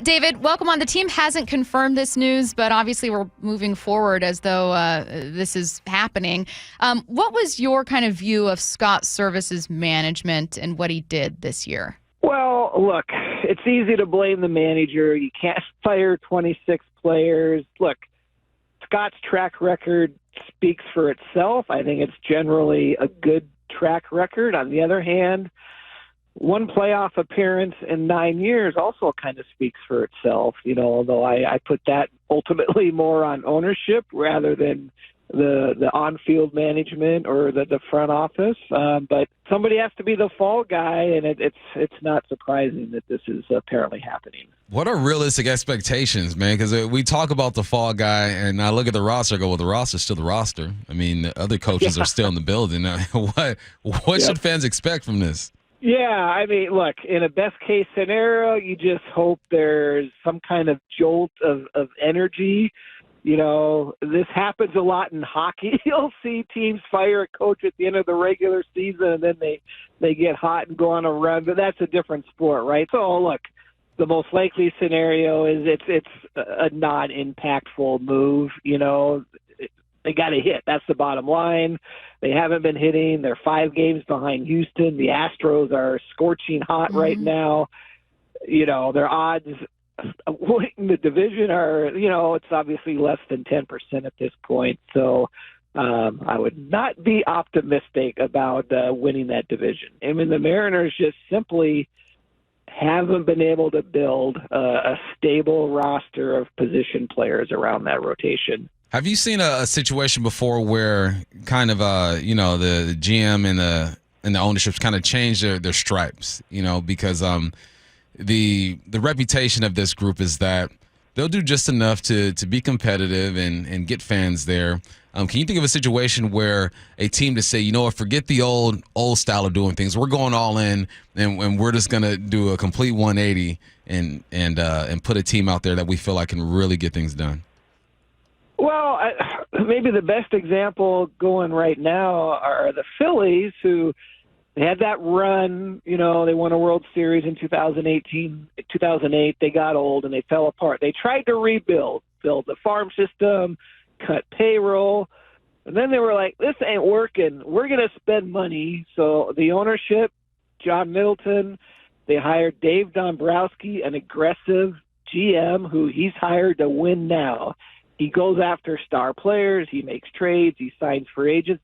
David, welcome on. The team hasn't confirmed this news, but obviously we're moving forward as though this is happening. What was your kind of view of Scott Servais's management and what he did this year? Well, look, it's easy to blame the manager. You can't fire 26 players. Look, Scott's track record speaks for itself. I think it's generally a good track record. On the other hand, one playoff appearance in 9 years also kind of speaks for itself, although I put that ultimately more on ownership rather than the on-field management or the front office. But somebody has to be the fall guy, and it's not surprising that this is apparently happening. What are realistic expectations, man? Because we talk about the fall guy, and I look at the roster and go, well, the roster's still the roster. I mean, the other coaches are still in the building. What should fans expect from this? Yeah, I mean, look, in a best-case scenario, you just hope there's some kind of jolt of energy. This happens a lot in hockey. You'll see teams fire a coach at the end of the regular season, and then they get hot and go on a run. But that's a different sport, right? So, look, the most likely scenario is it's a non-impactful move. They got to hit. That's the bottom line. They haven't been hitting. They're 5 games behind Houston. The Astros are scorching hot right now. Their odds winning the division are, it's obviously less than 10% at this point. So I would not be optimistic about winning that division. I mean, the Mariners just simply haven't been able to build a stable roster of position players around that rotation. Have you seen a situation before where kind of the GM and the ownership's kind of changed their stripes? Because the reputation of this group is that they'll do just enough to be competitive and get fans there. Can you think of a situation where a team to say, forget the old style of doing things. We're going all in, and we're just gonna do a complete 180 and put a team out there that we feel like can really get things done? Well, maybe the best example going right now are the Phillies, who they had that run. They won a World Series in 2008. They got old and they fell apart. They tried to build the farm system, cut payroll, and then they were like, this ain't working. We're going to spend money. So the ownership, John Middleton, they hired Dave Dombrowski, an aggressive GM who he's hired to win now. He goes after star players. He makes trades. He signs free agents.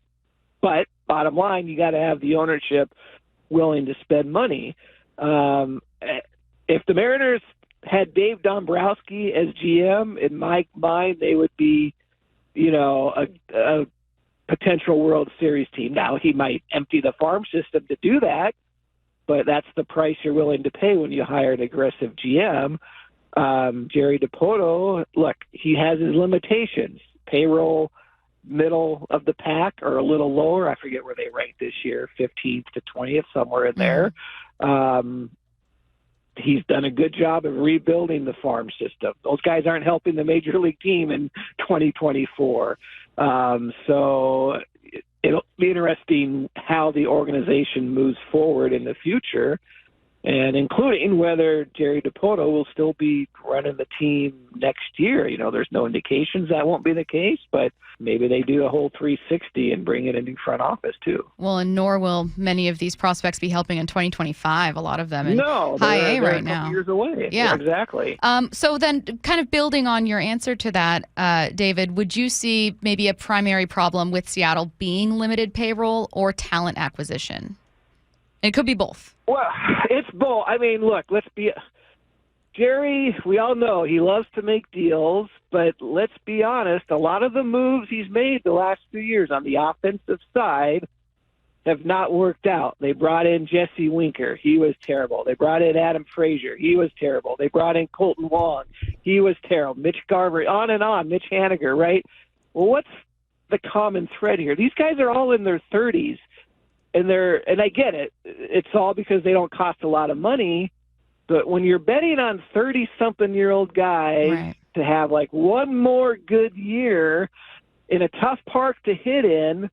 But bottom line, you got to have the ownership willing to spend money. If the Mariners had Dave Dombrowski as GM, in my mind, they would be, a potential World Series team. Now, he might empty the farm system to do that, but that's the price you're willing to pay when you hire an aggressive GM. Jerry Dipoto, look, he has his limitations. Payroll, middle of the pack or a little lower. I forget where they ranked this year, 15th to 20th, somewhere in there. He's done a good job of rebuilding the farm system. Those guys aren't helping the major league team in 2024. So it'll be interesting how the organization moves forward in the future, and including whether Jerry Dipoto will still be running the team next year. There's no indications that won't be the case, but maybe they do a whole 360 and bring in a new front office too. Well, and nor will many of these prospects be helping in 2025, a lot of them in high A right right a now. Years away. Yeah, exactly. So then kind of building on your answer to that, David, would you see maybe a primary problem with Seattle being limited payroll or talent acquisition? It could be both. Well, it's both. I mean, look, Jerry, we all know he loves to make deals, but let's be honest, a lot of the moves he's made the last 2 years on the offensive side have not worked out. They brought in Jesse Winker. He was terrible. They brought in Adam Frazier. He was terrible. They brought in Colton Wong. He was terrible. Mitch Garver, on and on. Mitch Haniger, right? Well, what's the common thread here? These guys are all in their 30s. And I get it. It's all because they don't cost a lot of money. But when you're betting on 30-something-year-old guys to have like one more good year in a tough park to hit in,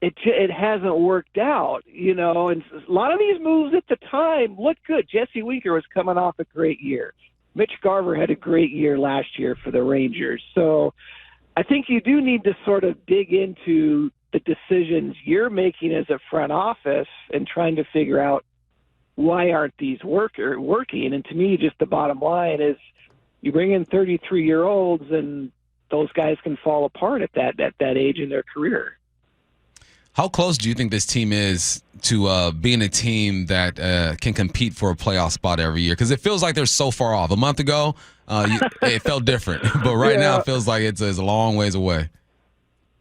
it hasn't worked out, and a lot of these moves at the time looked good. Jesse Winker was coming off a great year. Mitch Garver had a great year last year for the Rangers. So I think you do need to sort of dig into the decisions you're making as a front office and trying to figure out why aren't these working. And to me, just the bottom line is you bring in 33-year-olds and those guys can fall apart at that age in their career. How close do you think this team is to being a team that can compete for a playoff spot every year? Because it feels like they're so far off. A month ago, it felt different. But right now it feels like it's a long ways away.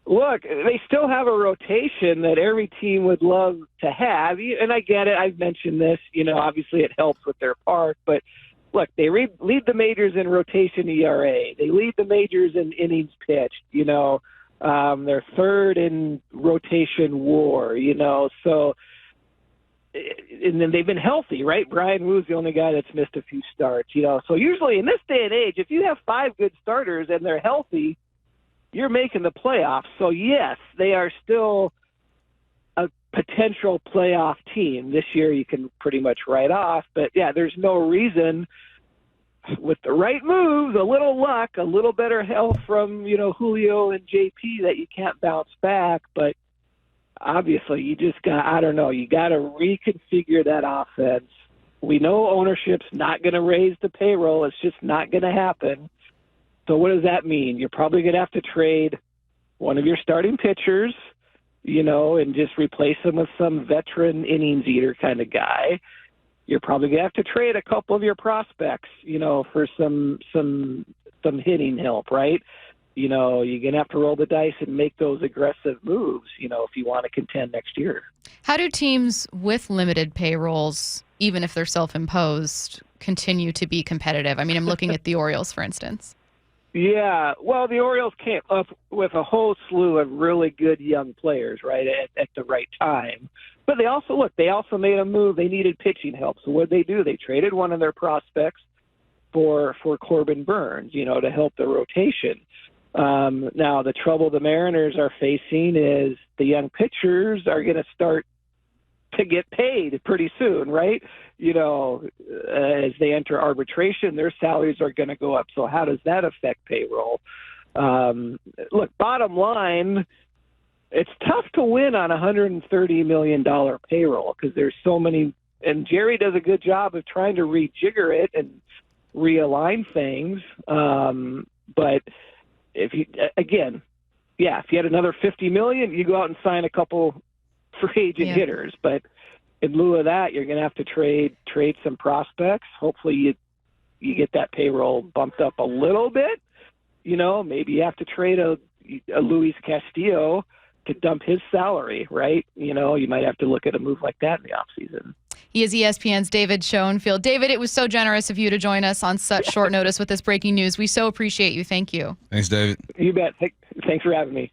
Look, they still have a rotation that every team would love to have. And I get it. I've mentioned this. Obviously it helps with their park. But, look, they lead the majors in rotation ERA. They lead the majors in innings pitched, They're third in rotation WAR, so, and then they've been healthy, right? Brian Woo's the only guy that's missed a few starts, So usually in this day and age, if you have 5 good starters and they're healthy, you're making the playoffs. So yes, they are still a potential playoff team. This year you can pretty much write off, but yeah, there's no reason. With the right moves, a little luck, a little better health from, Julio and JP that you can't bounce back. But obviously you just got, you got to reconfigure that offense. We know ownership's not going to raise the payroll. It's just not going to happen. So what does that mean? You're probably going to have to trade one of your starting pitchers, and just replace them with some veteran innings eater kind of guy. You're probably going to have to trade a couple of your prospects, for some hitting help, right? You're going to have to roll the dice and make those aggressive moves, if you want to contend next year. How do teams with limited payrolls, even if they're self-imposed, continue to be competitive? I mean, I'm looking at the Orioles, for instance. Yeah, well, the Orioles came up with a whole slew of really good young players, right, at the right time. But they also made a move. They needed pitching help. So what did they do? They traded one of their prospects for Corbin Burns, to help the rotation. Now, the trouble the Mariners are facing is the young pitchers are going to start to get paid pretty soon, right? As they enter arbitration, their salaries are going to go up. So how does that affect payroll? Look, bottom line, it's tough to win on a $130 million payroll because there's so many, and Jerry does a good job of trying to rejigger it and realign things. But if you had another $50 million, you go out and sign a couple free agent hitters. But in lieu of that, you're going to have to trade some prospects. Hopefully you get that payroll bumped up a little bit. Maybe you have to trade a Luis Castillo to dump his salary, right? You might have to look at a move like that in the offseason. He is ESPN's David Schoenfield. David, it was so generous of you to join us on such short notice with this breaking news. We so appreciate you. Thank you. Thanks, David. You bet. Thanks for having me.